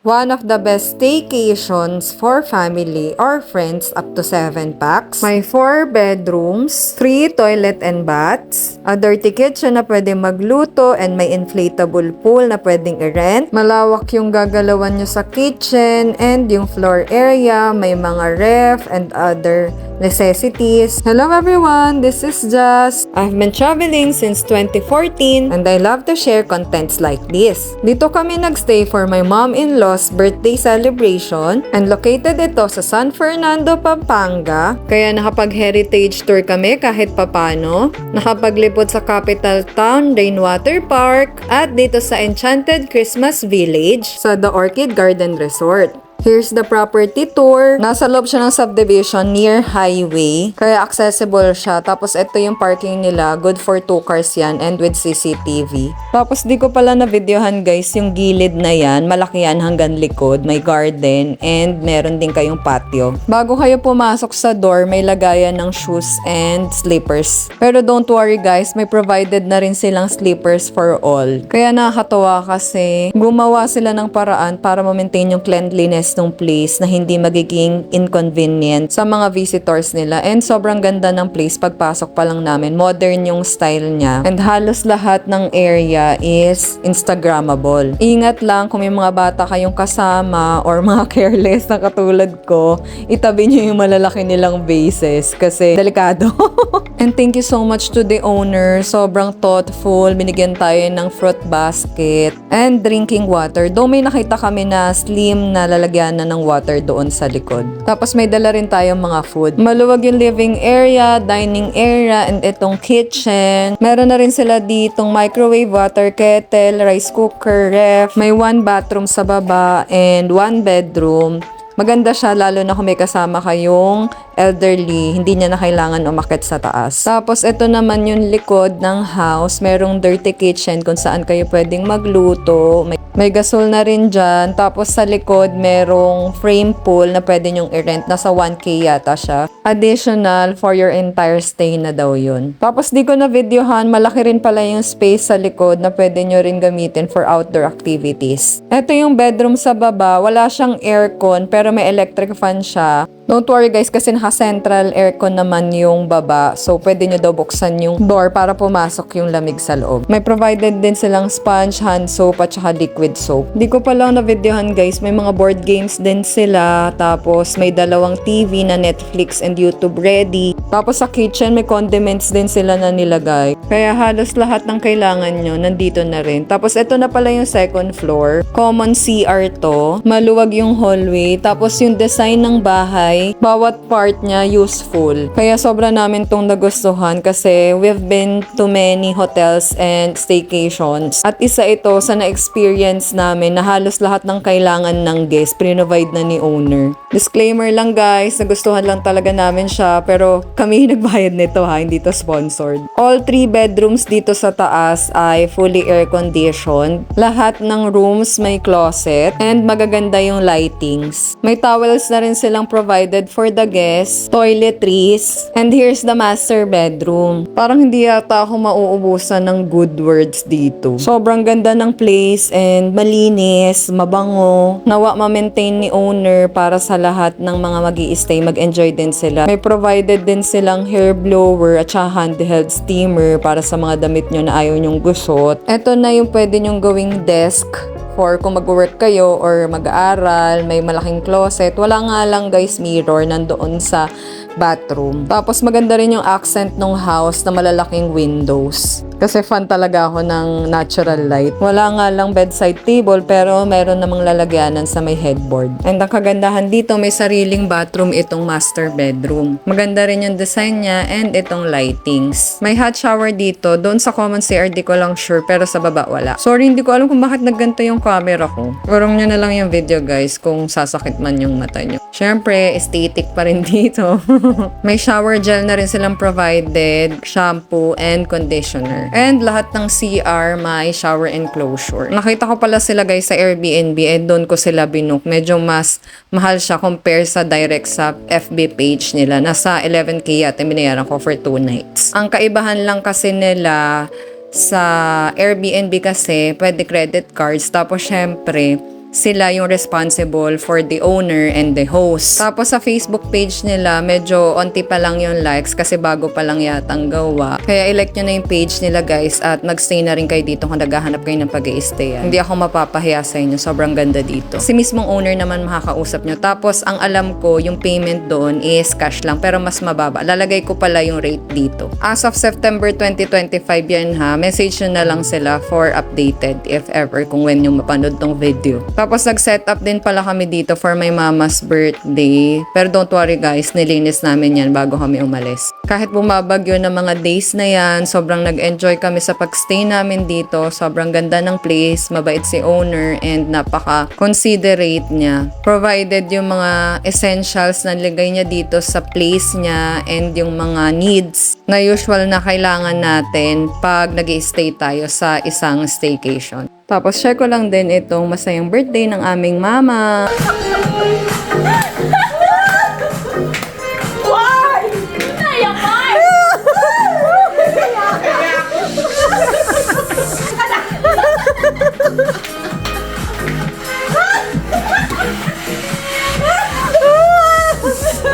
One of the best staycations for family or friends up to 7 packs. May 4 bedrooms, 3 toilet and baths, a dirty kitchen na pwede magluto and may inflatable pool na pwedeng i-rent. Malawak yung gagalawan nyo sa kitchen and yung floor area, may mga ref and other necessities. Hello everyone, this is Jazz. I've been traveling since 2014 and I love to share contents like this. Dito kami nagstay for my mom-in-law's birthday celebration and located ito sa San Fernando, Pampanga. Kaya nakapag-heritage tour kami kahit papano. Nakapaglipod sa capital town, Rainwater Park at dito sa Enchanted Christmas Village sa The Orchid Garden Resort. Here's the property tour. Nasa loob siya ng subdivision near highway. Kaya accessible siya. Tapos ito yung parking nila. Good for 2 cars yan and with CCTV. Tapos di ko pala na-videohan guys yung gilid na yan. Malaki yan hanggang likod. May garden and meron din kayong patio. Bago kayo pumasok sa door, may lagayan ng shoes and slippers. Pero don't worry guys, may provided na rin silang slippers for all. Kaya nakakatawa kasi gumawa sila ng paraan para ma-maintain yung cleanliness ng place na hindi magiging inconvenient sa mga visitors nila. And sobrang ganda ng place pagpasok pa lang namin. Modern yung style niya. And halos lahat ng area is Instagrammable. Ingat lang kung may mga bata kayong kasama or mga careless na katulad ko, itabi nyo yung malalaki nilang vases kasi delikado. And thank you so much to the owner. Sobrang thoughtful. Binigyan tayo ng fruit basket and drinking water. Though may nakita kami na slim na lalagyan na ng water doon sa likod. Tapos may dala rin tayong mga food. Maluwag yung living area, dining area, and itong kitchen. Meron na rin sila ditong microwave, water kettle, rice cooker, ref. May 1 bathroom sa baba and 1 bedroom. Maganda siya lalo na kung may kasama kayong elderly, hindi niya na kailangan umakyat sa taas. Tapos ito naman yung likod ng house, merong dirty kitchen kung saan kayo pwedeng magluto. May gasol na rin dyan. Tapos sa likod merong frame pool na pwede nyong i-rent. Nasa 1K yata siya. Additional for your entire stay na daw yun. Tapos di ko na videohan, malaki rin pala yung space sa likod na pwede nyo rin gamitin for outdoor activities. Ito yung bedroom sa baba, wala siyang aircon pero may electric fan siya. Don't worry guys kasi naka-central aircon naman yung baba. So pwede nyo daw buksan yung door para pumasok yung lamig sa loob. May provided din silang sponge, hand soap at saka liquid soap. Di ko pa lang na-videohan guys. May mga board games din sila. Tapos may 2 TV na Netflix and YouTube ready. Tapos sa kitchen may condiments din sila na nilagay. Kaya halos lahat ng kailangan nyo nandito na rin. Tapos ito na pala yung second floor. Common CR to. Maluwag yung hallway. Tapos yung design ng bahay, bawat part niya useful. Kaya sobra namin tong nagustuhan kasi we've been to many hotels and staycations. At isa ito sa na-experience namin na halos lahat ng kailangan ng guest, provide na ni owner. Disclaimer lang guys, nagustuhan lang talaga namin siya pero kami nagbayad nito ha, hindi to sponsored. All 3 bedrooms dito sa taas ay fully air-conditioned. Lahat ng rooms may closet and magaganda yung lightings. May towels na rin silang provided for the guests, toiletries, and here's the master bedroom. Parang hindi yata ako mauubusan ng good words dito. Sobrang ganda ng place and malinis, mabango. Nawa ma-maintain ni owner para sa lahat ng mga mag-i-stay, mag-enjoy din sila. May provided din silang hair blower at saka handheld steamer para sa mga damit nyo na ayaw nyong gusot. Ito na yung pwede nyong gawing desk for kung mag-work kayo or mag-aaral, may malaking closet. Wala nga lang guys mirror nandoon sa bathroom. Tapos maganda rin yung accent ng house na malalaking windows. Kasi fan talaga ako ng natural light. Wala nga lang bedside table pero meron namang lalagyanan sa may headboard. And ang kagandahan dito, may sariling bathroom itong master bedroom. Maganda rin yung design niya and itong lightings. May hot shower dito. Doon sa common CR di ko lang sure pero sa baba wala. Sorry, hindi ko alam kung bakit nagganto yung camera ko. Urong nyo na lang yung video guys kung sasakit man yung mata nyo. Syempre, aesthetic pa rin dito. May shower gel na rin silang provided, shampoo and conditioner. And lahat ng CR may shower enclosure. Nakita ko pala sila guys sa Airbnb and doon ko sila binook. Medyo mas mahal siya compare sa direct sa FB page nila. Nasa 11K yata binayaran ko for 2 nights. Ang kaibahan lang kasi nila sa Airbnb kasi pwede credit cards. Tapos syempre sila yung responsible for the owner and the host. Tapos sa Facebook page nila, medyo onti pa lang yung likes kasi bago pa lang yatang gawa. Kaya i-like nyo na yung page nila guys at magstay na rin kayo dito kung naghahanap kayo ng pag-i-stay. Hindi ako mapapahiya sa inyo, sobrang ganda dito. Si mismong owner naman makakausap nyo. Tapos ang alam ko, yung payment doon is cash lang pero mas mababa. Lalagay ko pala yung rate dito. As of September 2025 yan ha, message nyo na lang sila for updated if ever kung when yung mapanood tong video. Tapos nag-set up din pala kami dito for my mama's birthday. Pero don't worry guys, nilinis namin yan bago kami umalis. Kahit bumabagyo ng mga days na yan, sobrang nag-enjoy kami sa pag-stay namin dito. Sobrang ganda ng place, mabait si owner, and napaka-considerate niya. Provided yung mga essentials na nilagay niya dito sa place niya and yung mga needs na usual na kailangan natin pag nag-i-stay tayo sa isang staycation. Tapos share ko lang din itong masayang birthday ng aming mama.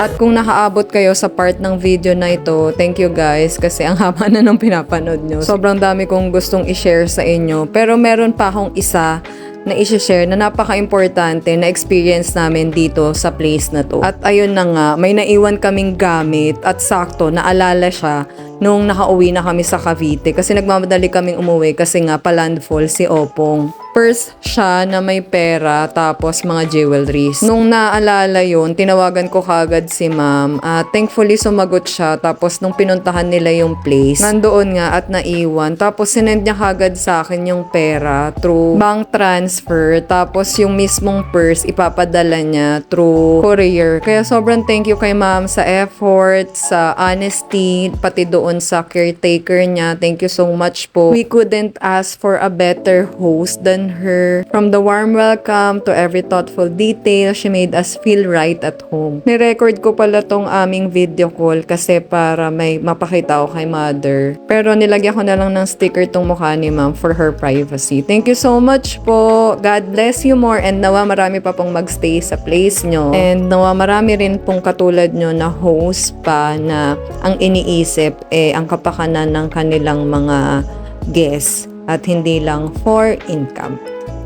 At kung nakaabot kayo sa part ng video na ito, thank you guys kasi ang haba na ng pinapanood nyo. Sobrang dami kong gustong i-share sa inyo. Pero meron pa akong isa na i-share na napaka-importante na experience namin dito sa place na to. At ayun na nga, may naiwan kaming gamit at sakto naalala siya nung nakauwi na kami sa Cavite kasi nagmamadali kaming umuwi kasi nga pa-landfall si Opong. First siya na may pera tapos mga jewelries. Nung naalala yun, tinawagan ko kagad si ma'am. Thankfully sumagot siya tapos nung pinuntahan nila yung place, nandoon nga at naiwan. Tapos sinend niya kagad sa akin yung pera through bank transfer. Tapos yung mismong purse ipapadala niya through courier. Kaya sobrang thank you kay ma'am sa effort, sa honesty, pati doon sa caretaker niya. Thank you so much po. We couldn't ask for a better host than her. From the warm welcome to every thoughtful detail, she made us feel right at home. Ni-record ko pala tong aming video call kasi para may mapakita ko kay mother. Pero nilagyan ko na lang ng sticker tong mukha ni ma'am for her privacy. Thank you so much po. God bless you more and nawa marami pa pong magstay sa place nyo. And nawa marami rin pong katulad nyo na host pa na ang iniisip ang kapakanan ng kanilang mga guests at hindi lang for income.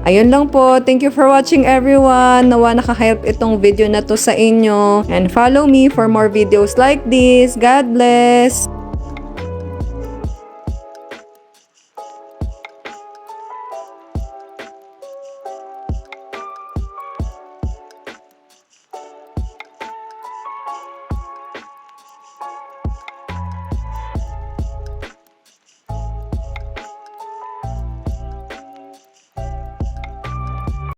Ayun lang po. Thank you for watching everyone. Nawa naka-help itong video na to sa inyo. And follow me for more videos like this. God bless!